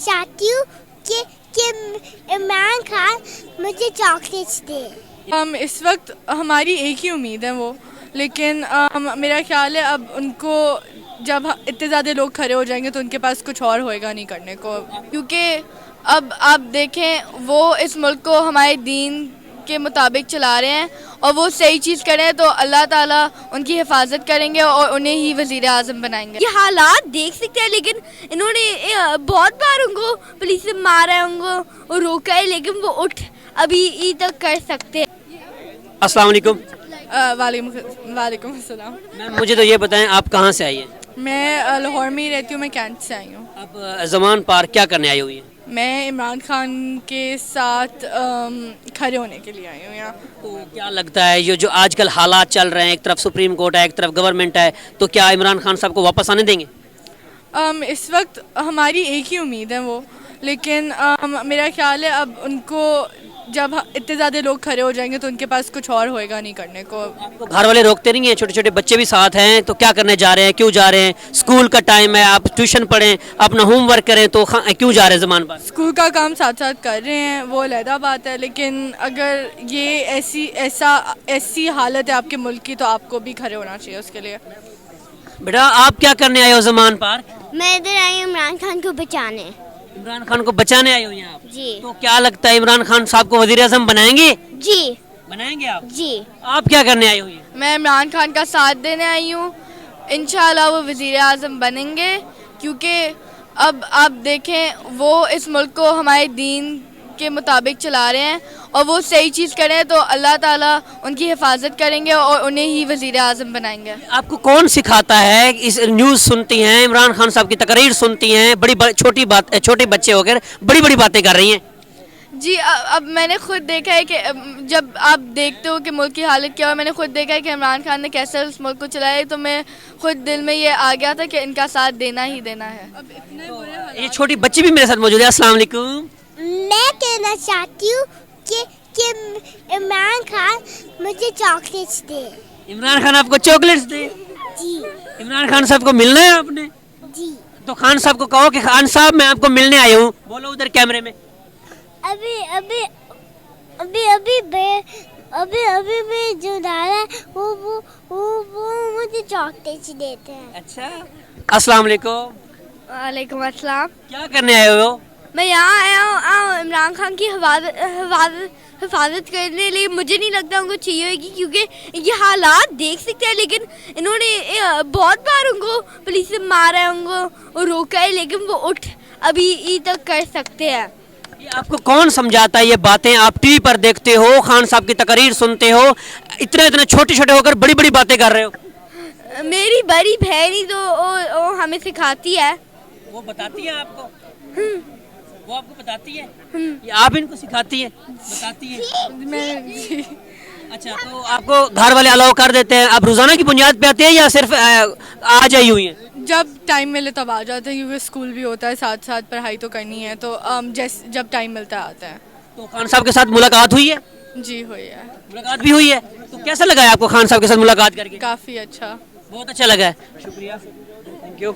चाहती हूँ कि इमरान खान मुझे चॉकलेट्स दे। इस वक्त हमारी एक ही उम्मीद है वो, लेकिन मेरा ख्याल है अब उनको जब इतने ज़्यादा लोग खड़े हो जाएंगे तो उनके पास कुछ और होएगा नहीं करने को, क्योंकि अब आप देखें वो इस मुल्क को हमारे दीन के मुताबिक चला रहे हैं और वो सही चीज़ करें तो अल्लाह ताला उनकी हिफाजत करेंगे और उन्हें ही वज़ीर आज़म बनाएंगे। ये हालात देख सकते हैं, लेकिन इन्होंने बहुत बार उनको पुलिस से मारा है, उनको रोका है, लेकिन वो उठ अभी तक कर सकते हैं। अस्सलाम वालेकुम। वालेकुम अस्सलाम। मैम मुझे तो ये बताएं आप कहाँ से आई हैं? मैं लाहौर में ही रहती हूँ, मैं कैंट से आई हूँ। अब ज़मान पार्क क्या करने आई हुई हैं? मैं इमरान खान के साथ खड़े होने के लिए आई हूँ यहाँ। तो क्या लगता है ये जो आजकल हालात चल रहे हैं, एक तरफ सुप्रीम कोर्ट है, एक तरफ गवर्नमेंट है, तो क्या इमरान खान साहब को वापस आने देंगे? इस वक्त हमारी एक ही उम्मीद है वो, लेकिन मेरा ख्याल है अब उनको जब इतने ज़्यादा लोग खड़े हो जाएंगे तो उनके पास कुछ और होएगा नहीं करने को। आपको घर वाले रोकते नहीं हैं? छोटे छोटे बच्चे भी साथ हैं, तो क्या करने जा रहे हैं, क्यों जा रहे हैं? स्कूल का टाइम है, आप ट्यूशन पढ़ें, अपना होमवर्क करें, तो क्यों जा रहे हैं ज़मान पर? स्कूल का काम साथ साथ कर रहे हैं, वो अलहदा बात है, लेकिन अगर ये ऐसी हालत है आपके मुल्क की तो आपको भी खड़े होना चाहिए उसके लिए। बेटा आप क्या करने आए हो ज़मान पार्क? मैं इधर आई हूँ इमरान खान को बचाने। इमरान खान को बचाने आए हो यहाँ आप? जी तो क्या लगता है इमरान खान साहब को वज़ीर आज़म बनाएंगे? जी बनाएंगे आप? जी। आप क्या करने आए हो यहाँ? मैं इमरान खान का साथ देने आई हूँ, इंशाल्लाह वो वज़ीर आज़म बनेंगे, क्योंकि अब आप देखें वो इस मुल्क को हमारे दीन के मुताबिक चला रहे हैं और वो सही चीज़ करें तो अल्लाह ताला उनकी हिफाजत करेंगे और उन्हें ही वज़ीर आज़म बनाएंगे। आपको कौन सिखाता है? इस न्यूज़ सुनती हैं, इमरान खान साहब की तकरीर सुनती हैं, छोटे बच्चे होकर बड़ी बड़ी बातें कर रही हैं। जी अब मैंने खुद देखा है कि जब आप देखते हो कि मुल्क की हालत क्या हो, मैंने खुद देखा है कि इमरान खान ने कैसे उस मुल्क को चलाया है, तो मैं खुद दिल में ये आ गया था कि इनका साथ देना ही देना है। अब इतने बुरे ये छोटी बच्ची भी मेरे साथ मौजूद है। अस्सलाम वालेकुम। मैं कहना चाहती हूँ कि इमरान खान मुझे चॉकलेट्स दे। इमरान खान आपको चॉकलेट्स दे? जी इमरान खान साहब को मिलना है आपने? जी। तो खान साहब को कहो कि खान साहब मैं आपको मिलने आया हूँ। बोलो उधर कैमरे में। अभी अभी अभी अभी अभी अभी मैं जो डाला है वो मुझे चॉकलेट्स देते हैं। अच्छा। अस्सलाम वालेकुम। वालेकुम अस्सलाम। क्या करने आए हो? मैं यहाँ आया हूँ इमरान खान की हिफाजत करने, लेकिन मुझे नहीं लगता उनको चाहिए होगी, क्योंकि ये हालात देख सकते हैं, लेकिन इन्होंने बहुत बार उनको पुलिस से मारा है, उनको रोका है, लेकिन वो उठ अभी तक कर सकते हैं। ये आपको कौन समझाता है ये बातें? आप टीवी पर देखते हो, खान साहब की तकरीर सुनते हो, इतने छोटे छोटे होकर बड़ी बड़ी बातें कर रहे हो। मेरी बड़ी बहन ही तो वो हमें सिखाती है। वो बताती है आपको? वो आपको बताती है? ये आप इनको सिखाती है? बताती है? मैं अच्छा, तो आपको घर वाले अलाउ कर देते हैं? आप रोजाना की बुनियाद पे आते हैं या सिर्फ आज आई हुई हैं? जब टाइम मिले तब आ जाते हैं, क्योंकि स्कूल भी होता है, साथ साथ पढ़ाई तो करनी है, तो जब टाइम मिलता है आते हैं। तो खान साहब के साथ मुलाकात हुई है? जी हुई है, मुलाकात भी हुई है। तो कैसा लगा है आपको खान साहब के साथ मुलाकात करके? काफ़ी अच्छा। बहुत अच्छा लगा है। शुक्रिया, थैंक यू।